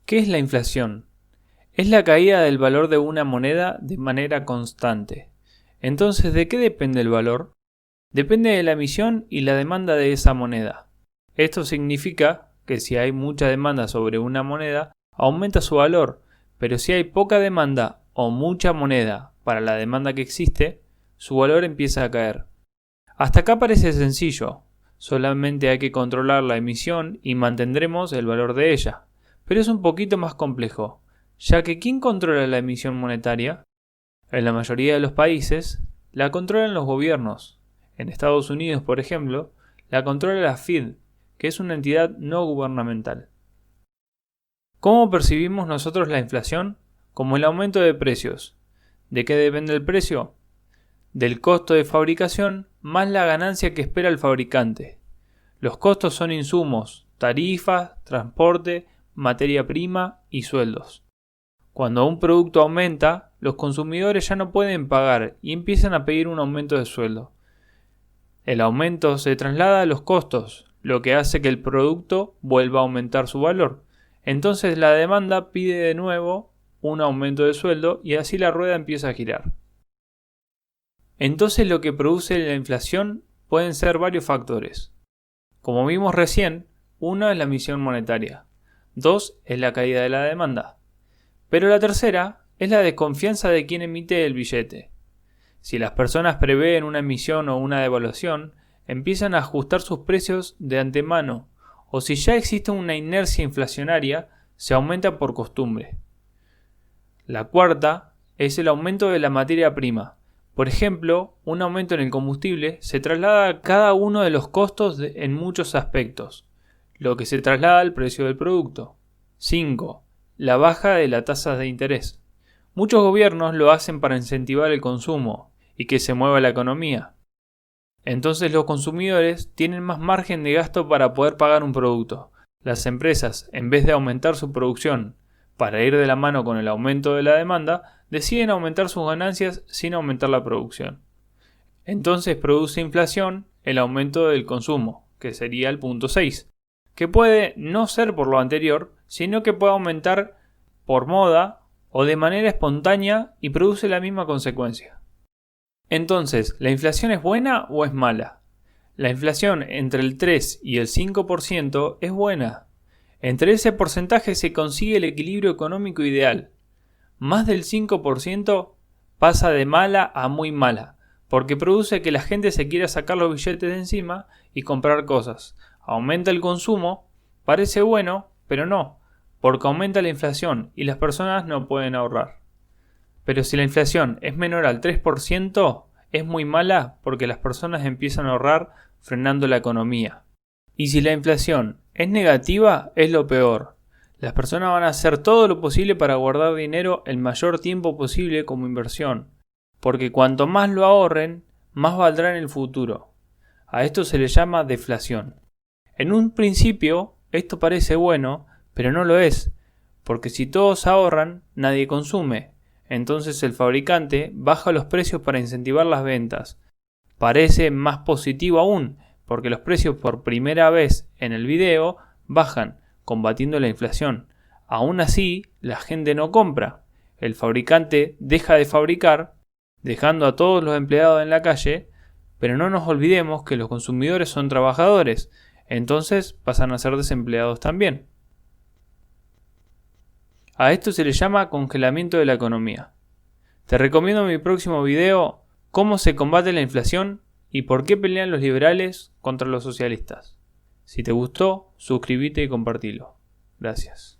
¿Qué es la inflación? Es la caída del valor de una moneda de manera constante. Entonces, ¿de qué depende el valor? Depende de la emisión y la demanda de esa moneda. Esto significa que si hay mucha demanda sobre una moneda, aumenta su valor, pero si hay poca demanda o mucha moneda para la demanda que existe, su valor empieza a caer. Hasta acá parece sencillo, solamente hay que controlar la emisión y mantendremos el valor de ella. Pero es un poquito más complejo, ya que ¿quién controla la emisión monetaria? En la mayoría de los países, la controlan los gobiernos. En Estados Unidos, por ejemplo, la controla la Fed, que es una entidad no gubernamental. ¿Cómo percibimos nosotros la inflación? Como el aumento de precios. ¿De qué depende el precio? Del costo de fabricación más la ganancia que espera el fabricante. Los costos son insumos, tarifas, transporte, materia prima y sueldos. Cuando un producto aumenta, los consumidores ya no pueden pagar y empiezan a pedir un aumento de sueldo. El aumento se traslada a los costos, lo que hace que el producto vuelva a aumentar su valor. Entonces la demanda pide de nuevo un aumento de sueldo y así la rueda empieza a girar. Entonces lo que produce la inflación pueden ser varios factores. Como vimos recién, uno es la emisión monetaria, 2 es la caída de la demanda. Pero la tercera es la desconfianza de quien emite el billete. Si las personas prevén una emisión o una devaluación, empiezan a ajustar sus precios de antemano, o si ya existe una inercia inflacionaria, se aumenta por costumbre. La cuarta es el aumento de la materia prima. Por ejemplo, un aumento en el combustible se traslada a cada uno de los costos en muchos aspectos, lo que se traslada al precio del producto. 5. La baja de la tasa de interés. Muchos gobiernos lo hacen para incentivar el consumo y que se mueva la economía. Entonces los consumidores tienen más margen de gasto para poder pagar un producto. Las empresas, en vez de aumentar su producción para ir de la mano con el aumento de la demanda, deciden aumentar sus ganancias sin aumentar la producción. Entonces produce inflación el aumento del consumo, que sería el punto 6, que puede no ser por lo anterior, sino que puede aumentar por moda o de manera espontánea y produce la misma consecuencia. Entonces, ¿la inflación es buena o es mala? La inflación entre el 3 y el 5% es buena. Entre ese porcentaje se consigue el equilibrio económico ideal. Más del 5% pasa de mala a muy mala, porque produce que la gente se quiera sacar los billetes de encima y comprar cosas. Aumenta el consumo, parece bueno, pero no, porque aumenta la inflación y las personas no pueden ahorrar. Pero si la inflación es menor al 3%, es muy mala porque las personas empiezan a ahorrar frenando la economía. Y si la inflación es negativa, es lo peor. Las personas van a hacer todo lo posible para guardar dinero el mayor tiempo posible como inversión, porque cuanto más lo ahorren, más valdrá en el futuro. A esto se le llama deflación. En un principio, esto parece bueno, pero no lo es, porque si todos ahorran, nadie consume. Entonces el fabricante baja los precios para incentivar las ventas. Parece más positivo aún, porque los precios por primera vez en el video bajan, combatiendo la inflación. Aún así, la gente no compra. El fabricante deja de fabricar, dejando a todos los empleados en la calle, pero no nos olvidemos que los consumidores son trabajadores, entonces pasan a ser desempleados también. A esto se le llama congelamiento de la economía. Te recomiendo en mi próximo video cómo se combate la inflación y por qué pelean los liberales contra los socialistas. Si te gustó, suscríbete y compartilo. Gracias.